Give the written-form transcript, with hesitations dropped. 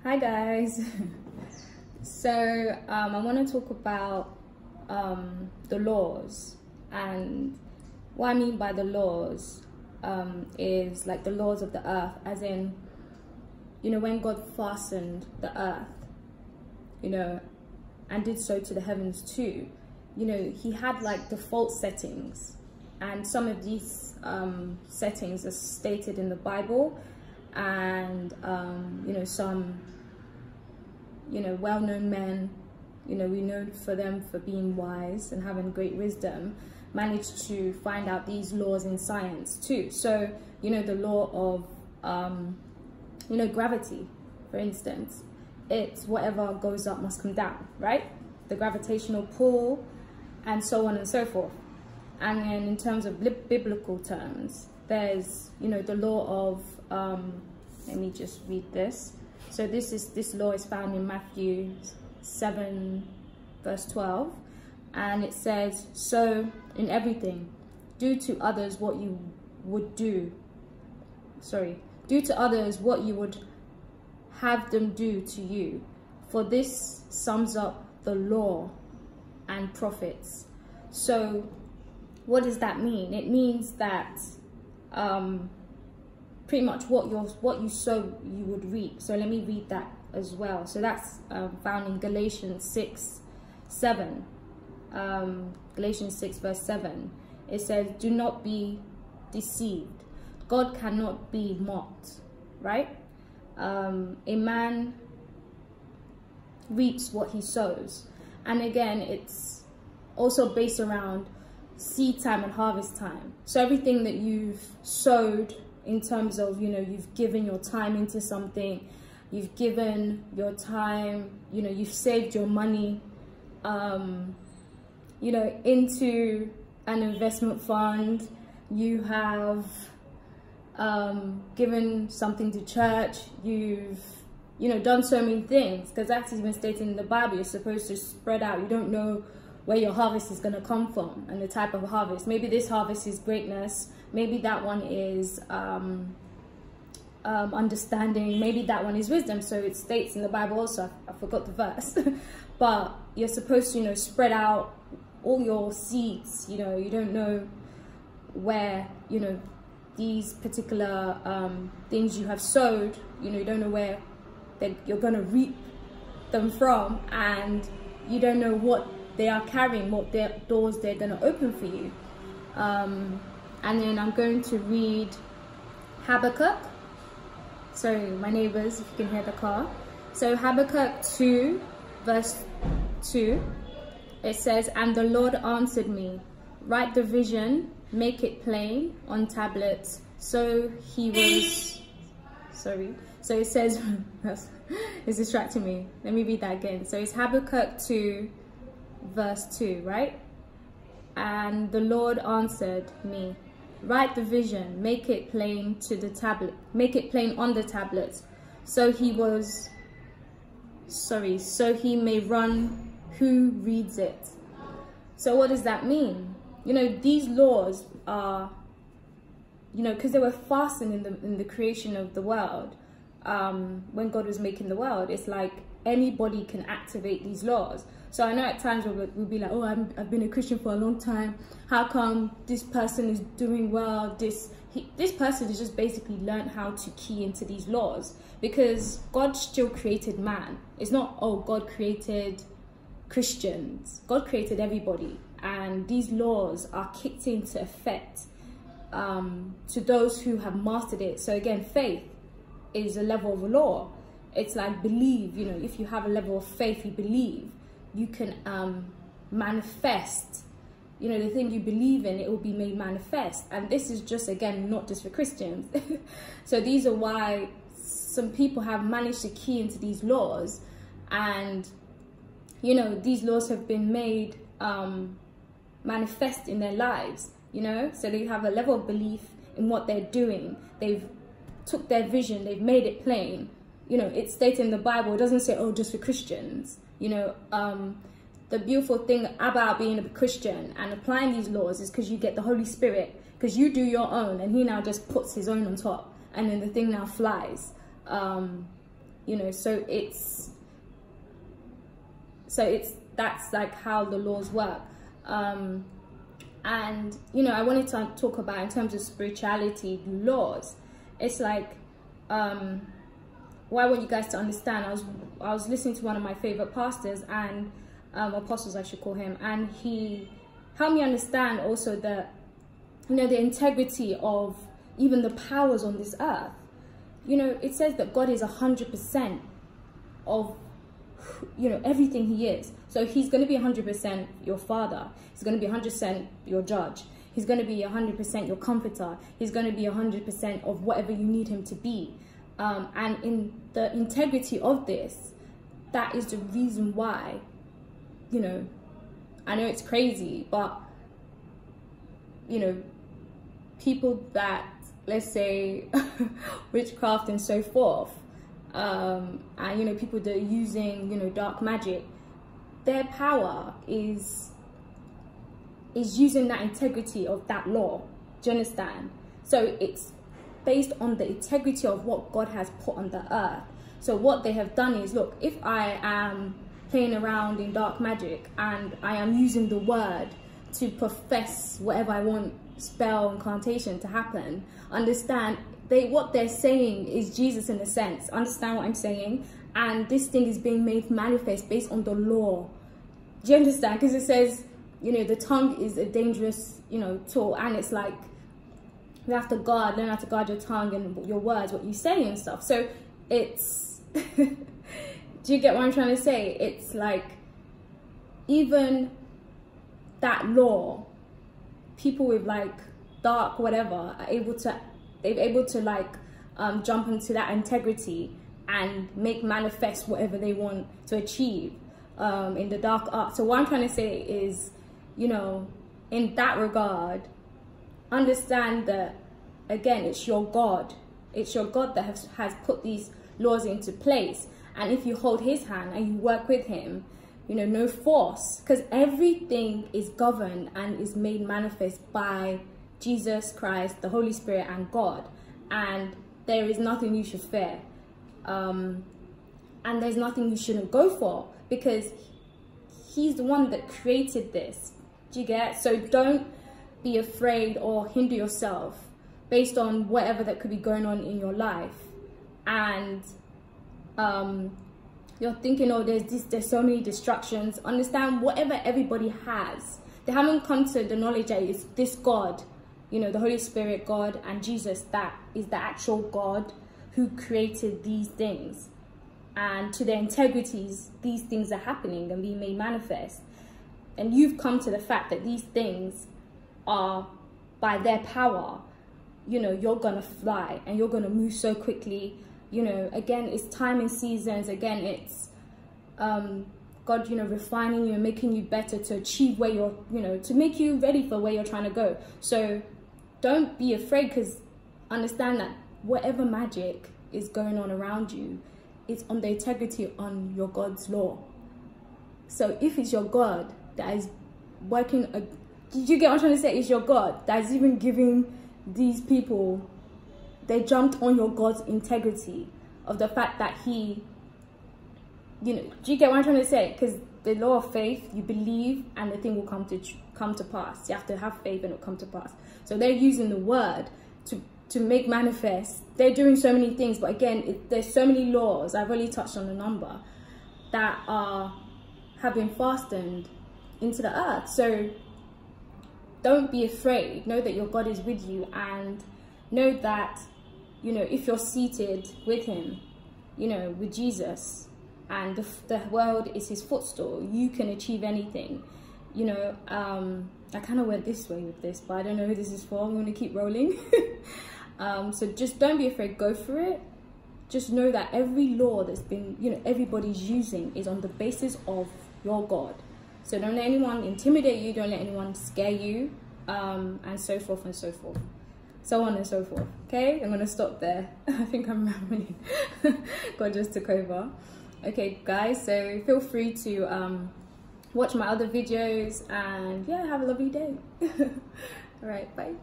Hi guys. So I want to talk about the laws, and what I mean by the laws is like the laws of the earth, as in, when God fastened the earth, and did so to the heavens too, he had like default settings, and some of these settings are stated in the Bible, and some well-known men, we know for them for being wise and having great wisdom, managed to find out these laws in science too. So the law of gravity, for instance, it's whatever goes up must come down, right? The gravitational pull, and so on and so forth. And then in terms of biblical terms, there's the law of let me just read this. So this law is found in Matthew 7 verse 12, and it says, so in everything do to others what you would have them do to you, for this sums up the law and prophets. So what does that mean? It means that pretty much what you sow you would reap. So let me read that as well. So that's found in Galatians 6:7. Galatians 6 verse 7. It says, do not be deceived. God cannot be mocked, right? A man reaps what he sows. And again, it's also based around seed time and harvest time. So everything that you've sowed, in terms of, you've given your time into something, you've given your time, you've saved your money, into an investment fund, you have given something to church, you've done so many things, because that's even stated in the Bible. You're supposed to spread out. You don't know where your harvest is going to come from and the type of harvest. Maybe this harvest is greatness, maybe that one is understanding, maybe that one is wisdom. So it states in the Bible also, I forgot the verse, but you're supposed to spread out all your seeds. You don't know where these particular things you have sowed, you don't know where that you're going to reap them from, and you don't know what they are carrying, what doors they're going to open for you. And then I'm going to read Habakkuk. Sorry, my neighbors, if you can hear the car. So Habakkuk 2 verse 2, it says, and the Lord answered me, write the vision, make it plain on tablets. So he was, sorry, so it says, it's distracting me. Let me read that again. So it's Habakkuk 2 verse 2, right? And the Lord answered me, write the vision, make it plain to the tablet, make it plain on the tablets, so he may run who reads it. So what does that mean? These laws are, because they were fastened in the creation of the world, when God was making the world. It's like anybody can activate these laws. So I know at times we'll be like, oh, I've been a Christian for a long time. How come this person is doing well? This person has just basically learned how to key into these laws, because God still created man. It's not, oh, God created Christians. God created everybody. And these laws are kicked into effect to those who have mastered it. So again, faith is a level of a law. It's like believe, if you have a level of faith, you believe, you can manifest, the thing you believe in, it will be made manifest. And this is just, again, not just for Christians. So these are why some people have managed to key into these laws, and these laws have been made manifest in their lives, so they have a level of belief in what they're doing. They've took their vision, they've made it plain. It's stated in the Bible. It doesn't say, oh, just for Christians. The beautiful thing about being a Christian and applying these laws is because you get the Holy Spirit, because you do your own and he now just puts his own on top, and then the thing now flies. you know. So that's like how the laws work. And you know, I wanted to talk about, in terms of spirituality, laws. It's like what I want you guys to understand. I was listening to one of my favorite pastors, and apostles I should call him, and he helped me understand also that, you know, the integrity of even the powers on this earth. You know, it says that God is 100% of, you know, everything he is. So he's going to be 100% your father. He's going to be 100% your judge. He's going to be 100% your comforter. He's going to be 100% of whatever you need him to be. And in the integrity of this, that is the reason why, you know, I know it's crazy, but, you know, people that, let's say, witchcraft and so forth, and, you know, people that are using, you know, dark magic, their power is using that integrity of that law. Do you understand? So it's based on the integrity of what God has put on the earth. So what they have done is, look, if I am playing around in dark magic and I am using the word to profess whatever I want, spell, incantation to happen, understand, what they're saying is Jesus in a sense. Understand what I'm saying? And this thing is being made manifest based on the law. Do you understand? Because it says, you know, the tongue is a dangerous, you know, tool, and it's like, you have to learn how to guard your tongue and your words, what you say and stuff. So it's, do you get what I'm trying to say? It's like, even that law, people with like dark whatever are able to like jump into that integrity and make manifest whatever they want to achieve in the dark art. So what I'm trying to say is, you know, in that regard, understand that, again, it's your God. It's your God that has put these laws into place. And if you hold his hand and you work with him, you know, no force, because everything is governed and is made manifest by Jesus Christ, the Holy Spirit, and God. And there is nothing you should fear. And there's nothing you shouldn't go for, because he's the one that created this. Do you get? So don't be afraid or hinder yourself based on whatever that could be going on in your life. And you're thinking, oh, there's so many distractions. Understand, whatever everybody has, they haven't come to the knowledge that it's this God, you know, the Holy Spirit, God, and Jesus, that is the actual God who created these things. And to their integrities, these things are happening and being made manifest. And you've come to the fact that these things are, by their power, you know, you're gonna fly and you're gonna move so quickly. You know, again, it's time and seasons. Again, it's God, you know, refining you and making you better to achieve where you're, you know, to make you ready for where you're trying to go. So don't be afraid, because understand that whatever magic is going on around you, it's on the integrity on your God's law. So if it's your God that is working, did you get what I'm trying to say? It's your God that is even giving these people, they jumped on your God's integrity of the fact that he, you know, do you get what I'm trying to say? Because the law of faith, you believe and the thing will come to pass. You have to have faith and it will come to pass. So they're using the word to make manifest. They're doing so many things, but again, there's so many laws, I've already touched on a number, that have been fastened into the earth. So don't be afraid. Know that your God is with you, and know that, you know, if you're seated with him, you know, with Jesus, and the world is his footstool, you can achieve anything. You know, I kind of went this way with this, but I don't know who this is for. I'm going to keep rolling. So just don't be afraid. Go for it. Just know that every law that's been, you know, everybody's using is on the basis of your God. So don't let anyone intimidate you. Don't let anyone scare you, and so forth and so forth. So on and so forth. Okay, I'm going to stop there. I think I'm rambling. God just took over. Okay, guys, so feel free to watch my other videos, and yeah, have a lovely day. All right, bye.